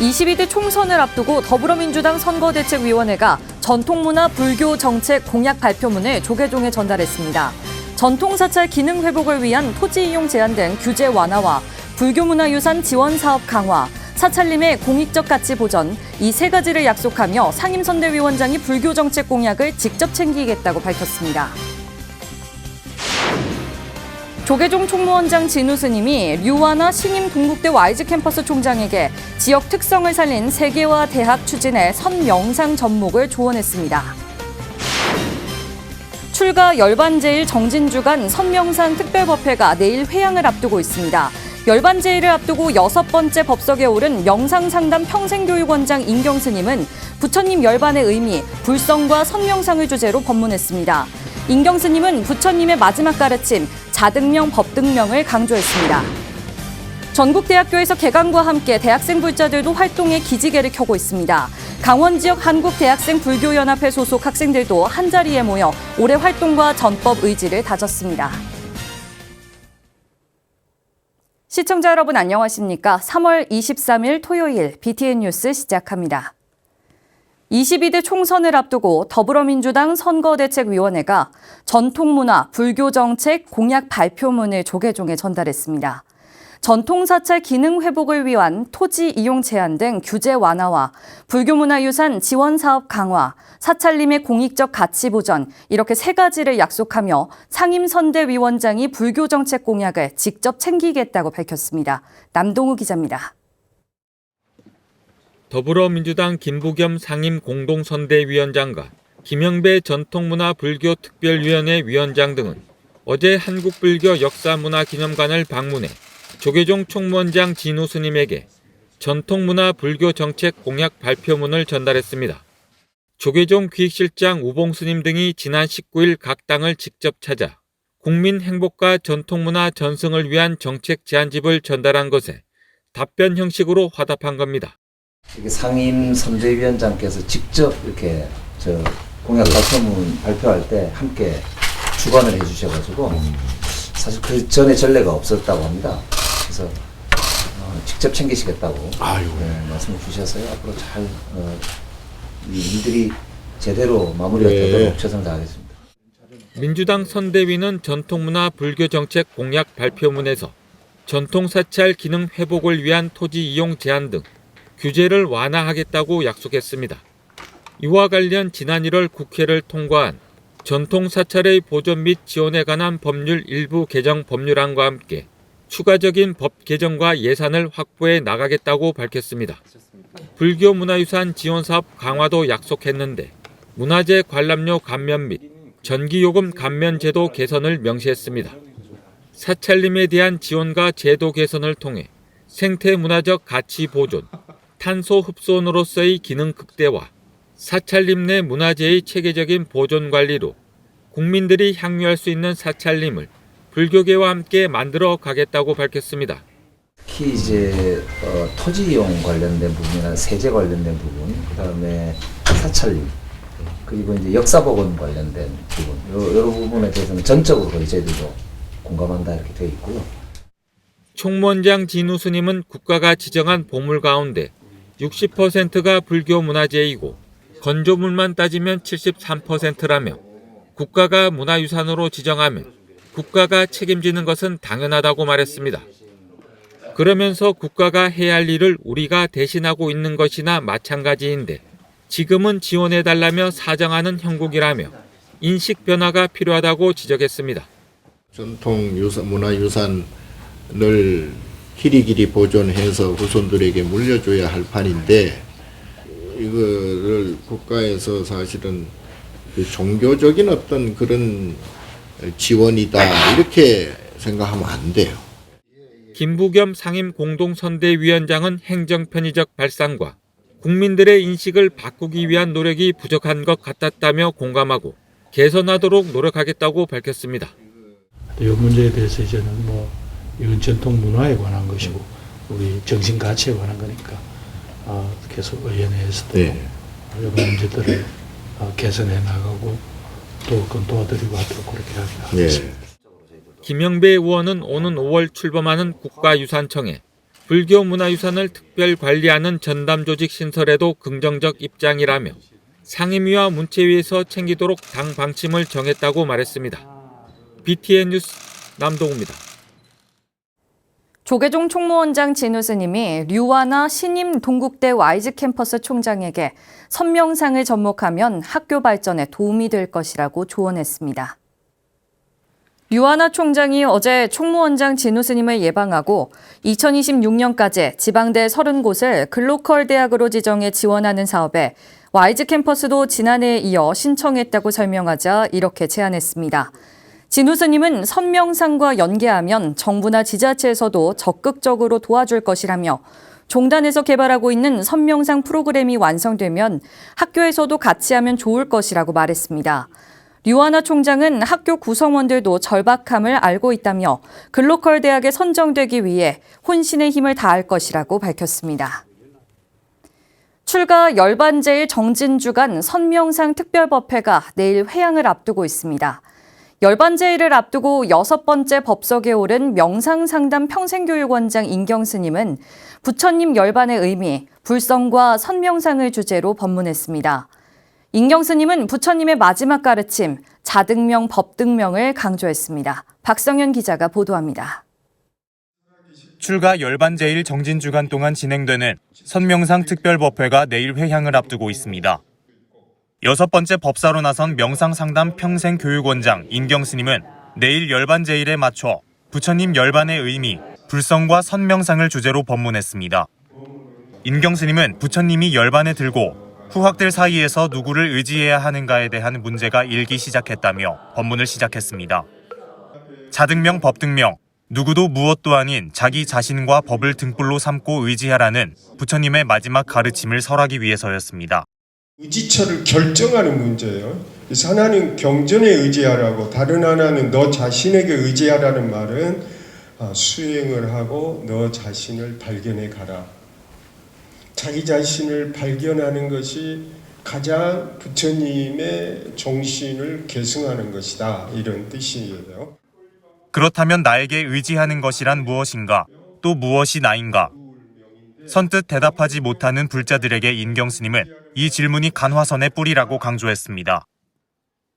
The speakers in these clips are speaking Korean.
22대 총선을 앞두고 더불어민주당 선거대책위원회가 전통문화 불교 정책 공약 발표문을 조계종에 전달했습니다. 전통사찰 기능 회복을 위한 토지 이용 제한 등 규제 완화와 불교문화유산 지원 사업 강화, 사찰림의 공익적 가치 보전, 이 세 가지를 약속하며 상임선대위원장이 불교 정책 공약을 직접 챙기겠다고 밝혔습니다. 조계종 총무원장 진우 스님이 류와나 신임 동국대 YG 캠퍼스 총장에게 지역 특성을 살린 세계화 대학 추진의 선명상 접목을 조언했습니다. 출가 열반제일 정진주간 선명상 특별법회가 내일 회양을 앞두고 있습니다. 열반제일을 앞두고 6번째 법석에 오른 명상상담 평생교육원장 인경 스님은 부처님 열반의 의미, 불성과 선명상을 주제로 법문했습니다. 인경 스님은 부처님의 마지막 가르침, 자등명, 법등명을 강조했습니다. 전국 대학교에서 개강과 함께 대학생 불자들도 활동에 기지개를 켜고 있습니다. 강원 지역 한국대학생 불교연합회 소속 학생들도 한자리에 모여 올해 활동과 전법 의지를 다졌습니다. 시청자 여러분 안녕하십니까? 3월 23일 토요일 BTN 뉴스 시작합니다. 22대 총선을 앞두고 더불어민주당 선거대책위원회가 전통문화 불교정책 공약 발표문을 조계종에 전달했습니다. 전통사찰 기능 회복을 위한 토지 이용 제한 등 규제 완화와 불교문화유산 지원 사업 강화, 사찰림의 공익적 가치 보전, 이렇게 세 가지를 약속하며 상임선대위원장이 불교정책 공약을 직접 챙기겠다고 밝혔습니다. 남동우 기자입니다. 더불어민주당 김부겸 상임공동선대위원장과 김영배 전통문화불교특별위원회 위원장 등은 어제 한국불교 역사문화기념관을 방문해 조계종 총무원장 진우 스님에게 전통문화불교정책 공약 발표문을 전달했습니다. 조계종 기획실장 우봉 스님 등이 지난 19일 각 당을 직접 찾아 국민 행복과 전통문화 전승을 위한 정책 제안집을 전달한 것에 답변 형식으로 화답한 겁니다. 상임 선대위원장께서 직접 이렇게 공약 발표문 발표할 때 함께 주관을 해주셔가지고 사실 그 전에 전례가 없었다고 합니다. 그래서 직접 챙기시겠다고 말씀을 주셔서요. 앞으로 잘 일들이 제대로 마무리가 되도록 최선을 다하겠습니다. 민주당 선대위는 전통문화 불교정책 공약 발표문에서 전통사찰 기능 회복을 위한 토지 이용 제한 등 규제를 완화하겠다고 약속했습니다. 이와 관련 지난 1월 국회를 통과한 전통사찰의 보존 및 지원에 관한 법률 일부 개정 법률안과 함께 추가적인 법 개정과 예산을 확보해 나가겠다고 밝혔습니다. 불교 문화유산 지원 사업 강화도 약속했는데 문화재 관람료 감면 및 전기요금 감면 제도 개선을 명시했습니다. 사찰림에 대한 지원과 제도 개선을 통해 생태문화적 가치 보존, 탄소 흡수원으로서의 기능 극대화, 사찰림 내 문화재의 체계적인 보존 관리로 국민들이 향유할 수 있는 사찰림을 불교계와 함께 만들어 가겠다고 밝혔습니다. 특히 토지 이용 관련된 부분이나 세제 관련된 부분, 그다음에 사찰림, 그리고 역사복원 관련된 부분, 여러 부분에 대해서는 전적으로 저희들도 공감한다 이렇게 되어 있고요. 총무원장 진우 스님은 국가가 지정한 보물 가운데 60%가 불교 문화재이고 건조물만 따지면 73%라며 국가가 문화유산으로 지정하면 국가가 책임지는 것은 당연하다고 말했습니다. 그러면서 국가가 해야 할 일을 우리가 대신하고 있는 것이나 마찬가지인데 지금은 지원해달라며 사정하는 형국이라며 인식 변화가 필요하다고 지적했습니다. 전통 문화유산을 길이길이 보존해서 후손들에게 물려줘야 할 판인데 이거를 국가에서 사실은 종교적인 어떤 그런 지원이다 이렇게 생각하면 안 돼요. 김부겸 상임공동선대위원장은 행정편의적 발상과 국민들의 인식을 바꾸기 위한 노력이 부족한 것 같았다며 공감하고 개선하도록 노력하겠다고 밝혔습니다. 이 문제에 대해서 이제는 이건 전통 문화에 관한 것이고 우리 정신 가치에 관한 거니까 계속 의원회에서도 여러 문제들을 개선해 나가고 또 그건 도와드리고 하도록 그렇게 하겠습니다. 김영배 의원은 오는 5월 출범하는 국가유산청에 불교 문화유산을 특별 관리하는 전담 조직 신설에도 긍정적 입장이라며 상임위와 문체위에서 챙기도록 당 방침을 정했다고 말했습니다. BTN 뉴스 남동우입니다. 조계종 총무원장 진우 스님이 류완하 신임 동국대 YG 캠퍼스 총장에게 선명상을 접목하면 학교 발전에 도움이 될 것이라고 조언했습니다. 류완하 총장이 어제 총무원장 진우 스님을 예방하고 2026년까지 지방대 30곳을 글로컬 대학으로 지정해 지원하는 사업에 YG 캠퍼스도 지난해에 이어 신청했다고 설명하자 이렇게 제안했습니다. 진우 스님은 선명상과 연계하면 정부나 지자체에서도 적극적으로 도와줄 것이라며 종단에서 개발하고 있는 선명상 프로그램이 완성되면 학교에서도 같이 하면 좋을 것이라고 말했습니다. 류완하 총장은 학교 구성원들도 절박함을 알고 있다며 글로컬 대학에 선정되기 위해 혼신의 힘을 다할 것이라고 밝혔습니다. 출가 열반제일 정진주간 선명상 특별법회가 내일 회향을 앞두고 있습니다. 열반제일을 앞두고 6번째 법석에 오른 명상상담 평생교육원장 인경스님은 부처님 열반의 의미, 불성과 선명상을 주제로 법문했습니다. 인경스님은 부처님의 마지막 가르침, 자등명, 법등명을 강조했습니다. 박성현 기자가 보도합니다. 출가 열반제일 정진주간 동안 진행되는 선명상 특별법회가 내일 회향을 앞두고 있습니다. 6번째 법사로 나선 명상상담 평생교육원장 인경스님은 내일 열반제일에 맞춰 부처님 열반의 의미, 불성과 선명상을 주제로 법문했습니다. 인경스님은 부처님이 열반에 들고 후학들 사이에서 누구를 의지해야 하는가에 대한 문제가 일기 시작했다며 법문을 시작했습니다. 자등명, 법등명, 누구도 무엇도 아닌 자기 자신과 법을 등불로 삼고 의지하라는 부처님의 마지막 가르침을 설하기 위해서였습니다. 의지처를 결정하는 문제예요. 그래서 하나는 경전에 의지하라고, 다른 하나는 너 자신에게 의지하라는 말은 수행을 하고 너 자신을 발견해 가라. 자기 자신을 발견하는 것이 가장 부처님의 정신을 계승하는 것이다, 이런 뜻이에요. 그렇다면 나에게 의지하는 것이란 무엇인가? 또 무엇이 나인가? 선뜻 대답하지 못하는 불자들에게 인경스님은 이 질문이 간화선의 뿌리라고 강조했습니다.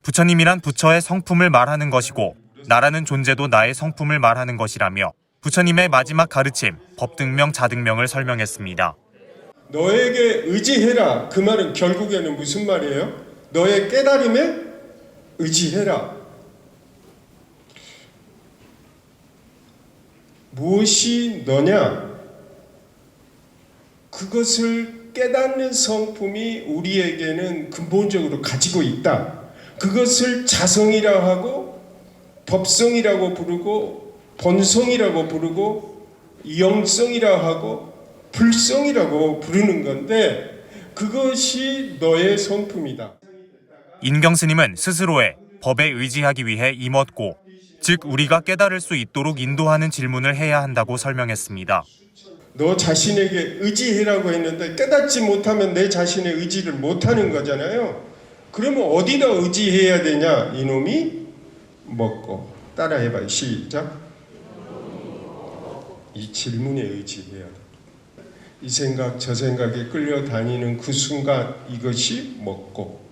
부처님이란 부처의 성품을 말하는 것이고 나라는 존재도 나의 성품을 말하는 것이라며 부처님의 마지막 가르침, 법등명, 자등명을 설명했습니다. 너에게 의지해라. 그 말은 결국에는 무슨 말이에요? 너의 깨달음에 의지해라. 무엇이 너냐? 그것을 깨닫는 성품이 우리에게는 근본적으로 가지고 있다. 그것을 자성이라 하고 법성이라고 부르고 본성이라고 부르고 영성이라 하고 불성이라고 부르는 건데 그것이 너의 성품이다. 인경스님은 스스로의 법에 의지하기 위해 임었고 즉 우리가 깨달을 수 있도록 인도하는 질문을 해야 한다고 설명했습니다. 너 자신에게 의지해라고 했는데 깨닫지 못하면 내 자신의 의지를 못하는 거잖아요. 그러면 어디다 의지해야 되냐? 이놈이 먹고. 따라해봐요. 시작. 이 질문에 의지해야 돼. 이 생각 저 생각에 끌려다니는 그 순간 이것이 먹고.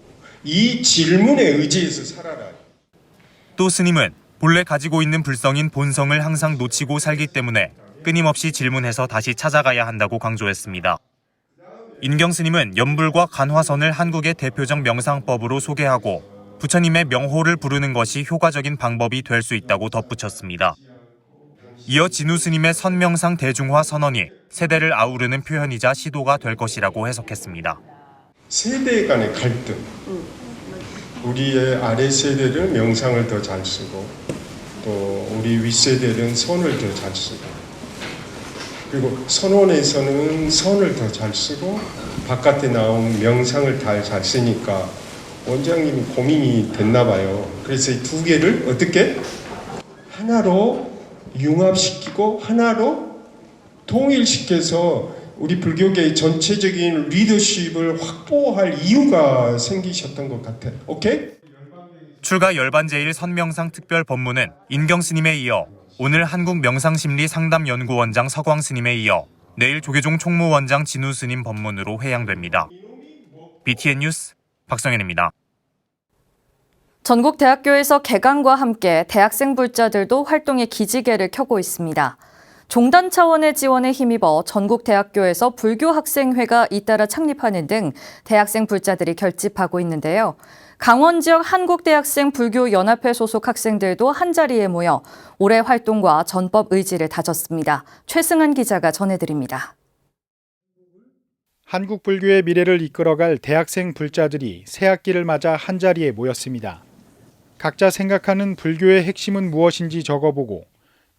이 질문에 의지해서 살아라. 또 스님은 본래 가지고 있는 불성인 본성을 항상 놓치고 살기 때문에 끊임없이 질문해서 다시 찾아가야 한다고 강조했습니다. 인경스님은 연불과 간화선을 한국의 대표적 명상법으로 소개하고 부처님의 명호를 부르는 것이 효과적인 방법이 될 수 있다고 덧붙였습니다. 이어 진우 스님의 선명상 대중화 선언이 세대를 아우르는 표현이자 시도가 될 것이라고 해석했습니다. 세대 간의 갈등. 우리의 아래 세대는 명상을 더 잘 쓰고 또 우리 윗세대는 선을 더 잘 쓰고 그리고 선원에서는 선을 더 잘 쓰고 바깥에 나온 명상을 잘 쓰니까 원장님이 고민이 됐나 봐요. 그래서 이 두 개를 어떻게 하나로 융합시키고 하나로 통일시켜서 우리 불교계의 전체적인 리더십을 확보할 이유가 생기셨던 것 같아요. 오케이? 출가 열반제일 선명상 특별 법문은 인경스님에 이어 오늘 한국명상심리상담연구원장 서광 스님에 이어 내일 조계종 총무원장 진우 스님 법문으로 회양됩니다. BTN 뉴스 박성현입니다. 전국 대학교에서 개강과 함께 대학생 불자들도 활동의 기지개를 켜고 있습니다. 종단 차원의 지원에 힘입어 전국 대학교에서 불교 학생회가 잇따라 창립하는 등 대학생 불자들이 결집하고 있는데요. 강원 지역 한국대학생 불교연합회 소속 학생들도 한자리에 모여 올해 활동과 전법 의지를 다졌습니다. 최승한 기자가 전해드립니다. 한국 불교의 미래를 이끌어갈 대학생 불자들이 새학기를 맞아 한자리에 모였습니다. 각자 생각하는 불교의 핵심은 무엇인지 적어보고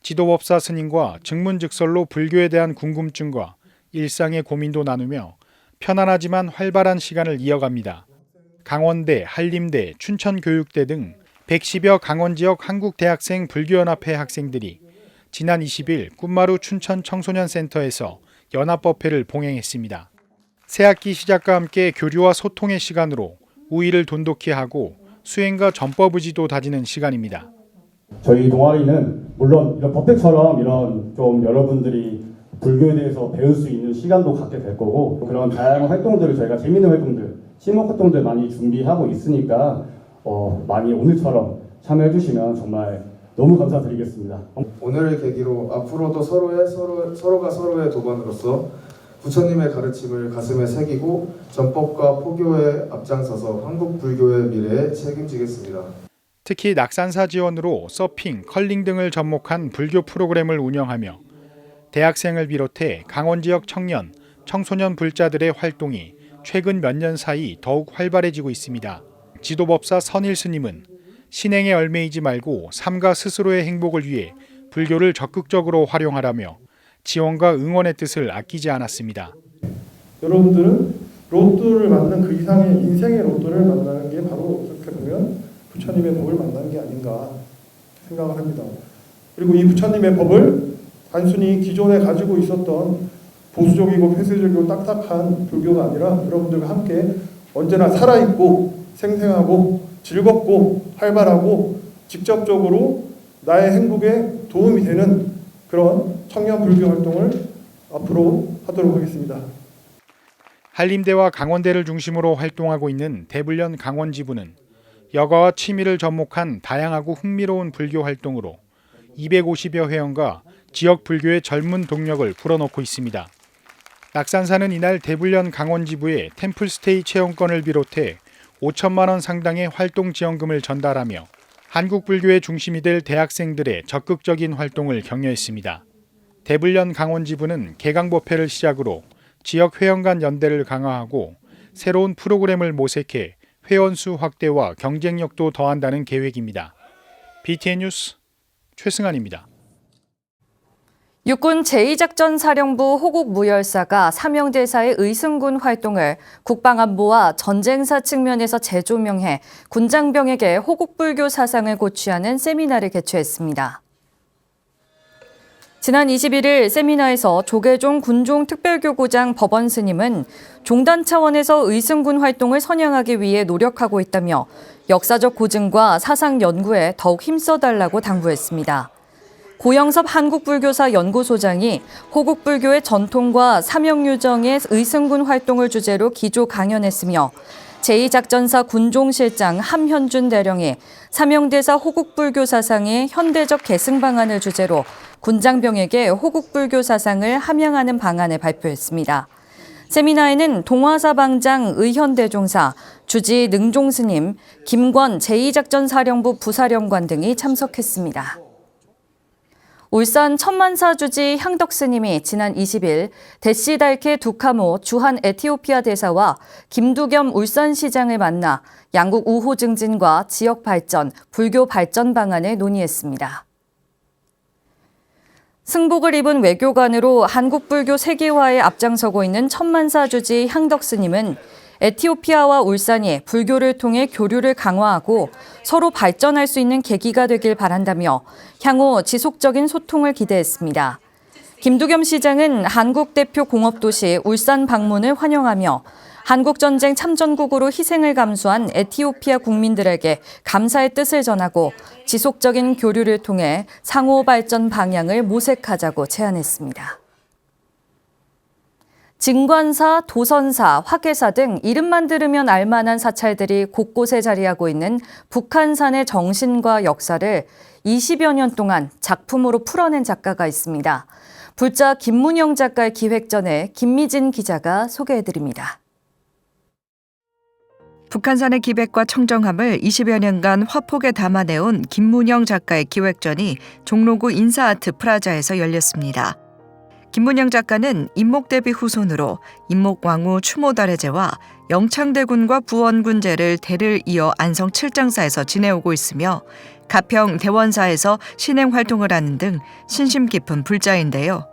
지도법사 스님과 증문즉설로 불교에 대한 궁금증과 일상의 고민도 나누며 편안하지만 활발한 시간을 이어갑니다. 강원대, 한림대, 춘천교육대 등 110여 강원 지역 한국대학생 불교연합회 학생들이 지난 20일 꿈마루 춘천 청소년센터에서 연합법회를 봉행했습니다. 새학기 시작과 함께 교류와 소통의 시간으로 우위를 돈독히 하고 수행과 전법 의지도 다지는 시간입니다. 저희 동아리는 물론 이런 법회처럼 이런 좀 여러분들이 불교에 대해서 배울 수 있는 시간도 갖게 될 거고 그런 다양한 활동들을 저희가 재밌는 활동들, 심화 활동들 많이 준비하고 있으니까 많이 오늘처럼 참여해 주시면 정말 너무 감사드리겠습니다. 오늘을 계기로 앞으로도 서로가 서로의 도반으로서 부처님의 가르침을 가슴에 새기고 전법과 포교에 앞장서서 한국 불교의 미래에 책임지겠습니다. 특히 낙산사 지원으로 서핑, 컬링 등을 접목한 불교 프로그램을 운영하며 대학생을 비롯해 강원 지역 청년, 청소년 불자들의 활동이 최근 몇 년 사이 더욱 활발해지고 있습니다. 지도법사 선일 스님은 신행에 얽매이지 말고 삶과 스스로의 행복을 위해 불교를 적극적으로 활용하라며 지원과 응원의 뜻을 아끼지 않았습니다. 여러분들은 로또를 만난 그 이상의 인생의 로또를 만나는 게 바로 어떻게 보면 부처님의 법을 만나는 게 아닌가 생각을 합니다. 그리고 이 부처님의 법을 단순히 기존에 가지고 있었던 보수적이고 폐쇄적이고 딱딱한 불교가 아니라 여러분들과 함께 언제나 살아있고 생생하고 즐겁고 활발하고 직접적으로 나의 행복에 도움이 되는 그런 청년 불교 활동을 앞으로 하도록 하겠습니다. 한림대와 강원대를 중심으로 활동하고 있는 대불련 강원지부는 여가와 취미를 접목한 다양하고 흥미로운 불교 활동으로 250여 회원과 지역 불교의 젊은 동력을 불어넣고 있습니다. 낙산사는 이날 대불련 강원지부에 템플스테이 체험권을 비롯해 5천만 원 상당의 활동 지원금을 전달하며 한국 불교의 중심이 될 대학생들의 적극적인 활동을 격려했습니다. 대불련 강원지부는 개강법회를 시작으로 지역 회원 간 연대를 강화하고 새로운 프로그램을 모색해 회원수 확대와 경쟁력도 더한다는 계획입니다. BTN 뉴스 최승환입니다. 육군 제2작전사령부 호국무열사가 사명대사의 의승군 활동을 국방안보와 전쟁사 측면에서 재조명해 군장병에게 호국불교 사상을 고취하는 세미나를 개최했습니다. 지난 21일 세미나에서 조계종 군종특별교구장 법원 스님은 종단 차원에서 의승군 활동을 선양하기 위해 노력하고 있다며 역사적 고증과 사상 연구에 더욱 힘써달라고 당부했습니다. 고영섭 한국불교사 연구소장이 호국불교의 전통과 사명유정의 의승군 활동을 주제로 기조 강연했으며 제2작전사 군종실장 함현준 대령이 사명대사 호국불교 사상의 현대적 계승 방안을 주제로 군장병에게 호국불교 사상을 함양하는 방안을 발표했습니다. 세미나에는 동화사방장 의현대종사, 주지 능종스님, 김권 제2작전사령부 부사령관 등이 참석했습니다. 울산 천만사 주지 향덕스님이 지난 20일 데시달케 두카모 주한 에티오피아 대사와 김두겸 울산시장을 만나 양국 우호 증진과 지역 발전, 불교 발전 방안을 논의했습니다. 승복을 입은 외교관으로 한국 불교 세계화에 앞장서고 있는 천만사 주지 향덕스님은 에티오피아와 울산이 불교를 통해 교류를 강화하고 서로 발전할 수 있는 계기가 되길 바란다며 향후 지속적인 소통을 기대했습니다. 김두겸 시장은 한국 대표 공업도시 울산 방문을 환영하며 한국전쟁 참전국으로 희생을 감수한 에티오피아 국민들에게 감사의 뜻을 전하고 지속적인 교류를 통해 상호 발전 방향을 모색하자고 제안했습니다. 증관사, 도선사, 화계사 등 이름만 들으면 알만한 사찰들이 곳곳에 자리하고 있는 북한산의 정신과 역사를 20여 년 동안 작품으로 풀어낸 작가가 있습니다. 불자 김문영 작가의 기획 전에 김미진 기자가 소개해드립니다. 북한산의 기백과 청정함을 20여 년간 화폭에 담아내온 김문영 작가의 기획전이 종로구 인사아트 프라자에서 열렸습니다. 김문영 작가는 임목대비 후손으로 임목왕후 추모달해제와 영창대군과 부원군제를 대를 이어 안성 칠장사에서 지내오고 있으며 가평 대원사에서 신행 활동을 하는 등 신심 깊은 불자인데요.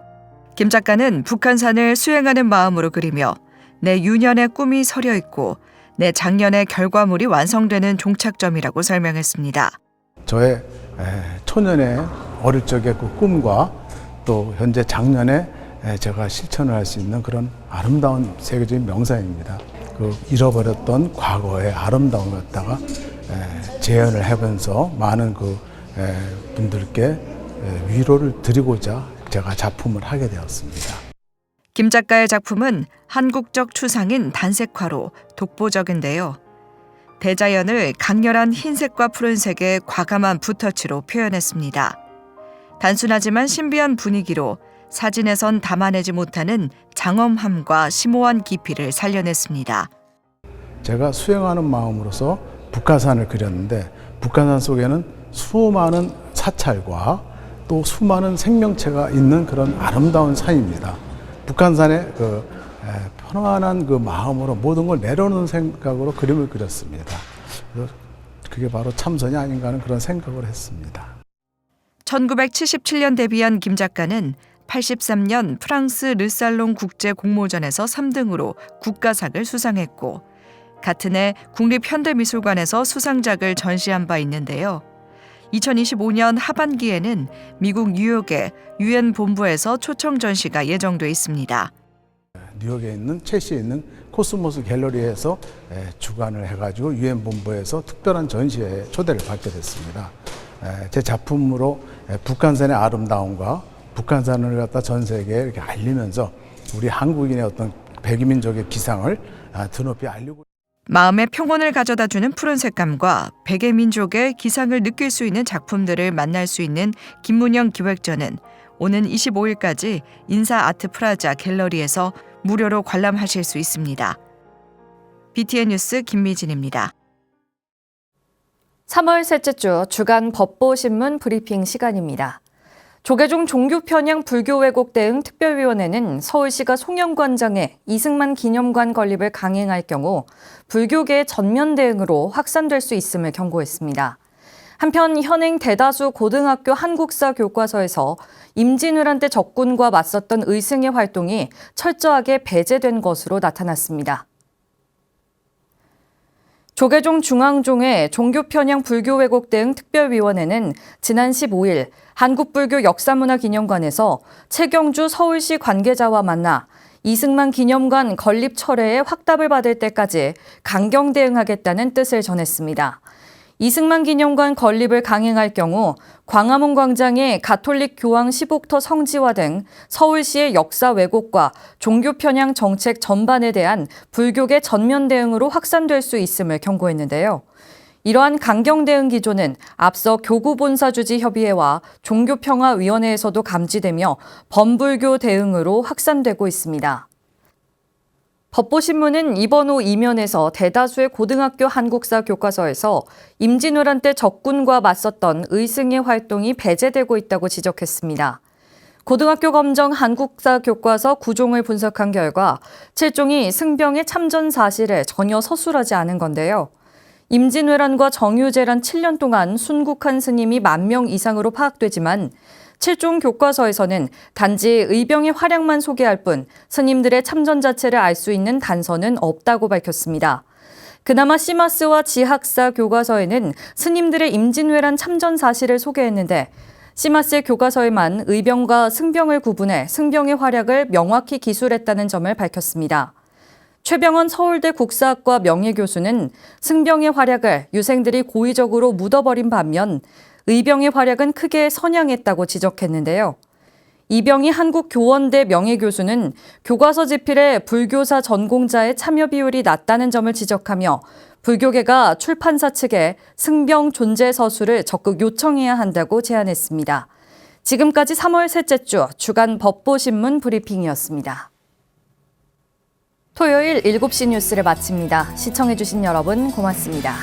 김 작가는 북한산을 수행하는 마음으로 그리며 내 유년의 꿈이 서려 있고 내 작년의 결과물이 완성되는 종착점이라고 설명했습니다. 저의 초년의 어릴 적의 그 꿈과 또 현재 작년에 제가 실천을 할 수 있는 그런 아름다운 세계적인 명상입니다. 그 잃어버렸던 과거의 아름다움을 갖다가 재현을 하면서 많은 그 분들께 위로를 드리고자 제가 작품을 하게 되었습니다. 김 작가의 작품은 한국적 추상인 단색화로 독보적인데요. 대자연을 강렬한 흰색과 푸른색의 과감한 붓터치로 표현했습니다. 단순하지만 신비한 분위기로 사진에선 담아내지 못하는 장엄함과 심오한 깊이를 살려냈습니다. 제가 수행하는 마음으로서 북한산을 그렸는데 북한산 속에는 수많은 사찰과 또 수많은 생명체가 있는 그런 아름다운 산입니다. 북한산의 그 편안한 그 마음으로 모든 걸 내려놓는 생각으로 그림을 그렸습니다. 그게 바로 참선이 아닌가 하는 그런 생각을 했습니다. 1977년 데뷔한 김 작가는 83년 프랑스 르살롱 국제 공모전에서 3등으로 국가상을 수상했고 같은 해 국립현대미술관에서 수상작을 전시한 바 있는데요. 2025년 하반기에는 미국 뉴욕의 유엔 본부에서 초청 전시가 예정돼 있습니다. 뉴욕에 있는 첼시에 있는 코스모스 갤러리에서 주관을 해가지고 유엔 본부에서 특별한 전시회에 초대를 받게 됐습니다. 제 작품으로 북한산의 아름다움과 북한산을 갖다 전 세계에 이렇게 알리면서 우리 한국인의 어떤 백이민족의 기상을 드높이 알리고. 마음의 평온을 가져다주는 푸른 색감과 백의 민족의 기상을 느낄 수 있는 작품들을 만날 수 있는 김문영 기획전은 오는 25일까지 인사아트 프라자 갤러리에서 무료로 관람하실 수 있습니다. BTN 뉴스 김미진입니다. 3월 셋째 주 주간 법보신문 브리핑 시간입니다. 조계종 종교편향 불교 왜곡 대응 특별위원회는 서울시가 송영관장에 이승만 기념관 건립을 강행할 경우 불교계의 전면 대응으로 확산될 수 있음을 경고했습니다. 한편 현행 대다수 고등학교 한국사 교과서에서 임진왜란 때 적군과 맞섰던 의승의 활동이 철저하게 배제된 것으로 나타났습니다. 조계종 중앙종회 종교편향 불교 왜곡 대응 특별위원회는 지난 15일 한국불교역사문화기념관에서 최경주 서울시 관계자와 만나 이승만 기념관 건립 철회에 확답을 받을 때까지 강경 대응하겠다는 뜻을 전했습니다. 이승만 기념관 건립을 강행할 경우 광화문 광장의 가톨릭 교황 15터 성지화 등 서울시의 역사 왜곡과 종교 편향 정책 전반에 대한 불교계 전면 대응으로 확산될 수 있음을 경고했는데요. 이러한 강경 대응 기조는 앞서 교구본사주지협의회와 종교평화위원회에서도 감지되며 범불교 대응으로 확산되고 있습니다. 법보신문은 이번 호 2면에서 대다수의 고등학교 한국사 교과서에서 임진왜란 때 적군과 맞섰던 의승의 활동이 배제되고 있다고 지적했습니다. 고등학교 검정 한국사 교과서 9종을 분석한 결과 7종이 승병의 참전 사실에 전혀 서술하지 않은 건데요. 임진왜란과 정유재란 7년 동안 순국한 스님이 10,000명 이상으로 파악되지만 7종 교과서에서는 단지 의병의 활약만 소개할 뿐 스님들의 참전 자체를 알 수 있는 단서는 없다고 밝혔습니다. 그나마 시마스와 지학사 교과서에는 스님들의 임진왜란 참전 사실을 소개했는데 시마스의 교과서에만 의병과 승병을 구분해 승병의 활약을 명확히 기술했다는 점을 밝혔습니다. 최병헌 서울대 국사학과 명예교수는 승병의 활약을 유생들이 고의적으로 묻어버린 반면 의병의 활약은 크게 선양했다고 지적했는데요. 이병희 한국교원대 명예교수는 교과서 집필에 불교사 전공자의 참여 비율이 낮다는 점을 지적하며 불교계가 출판사 측에 승병 존재 서술을 적극 요청해야 한다고 제안했습니다. 지금까지 3월 셋째 주 주간 법보신문 브리핑이었습니다. 토요일 7시 뉴스를 마칩니다. 시청해주신 여러분 고맙습니다.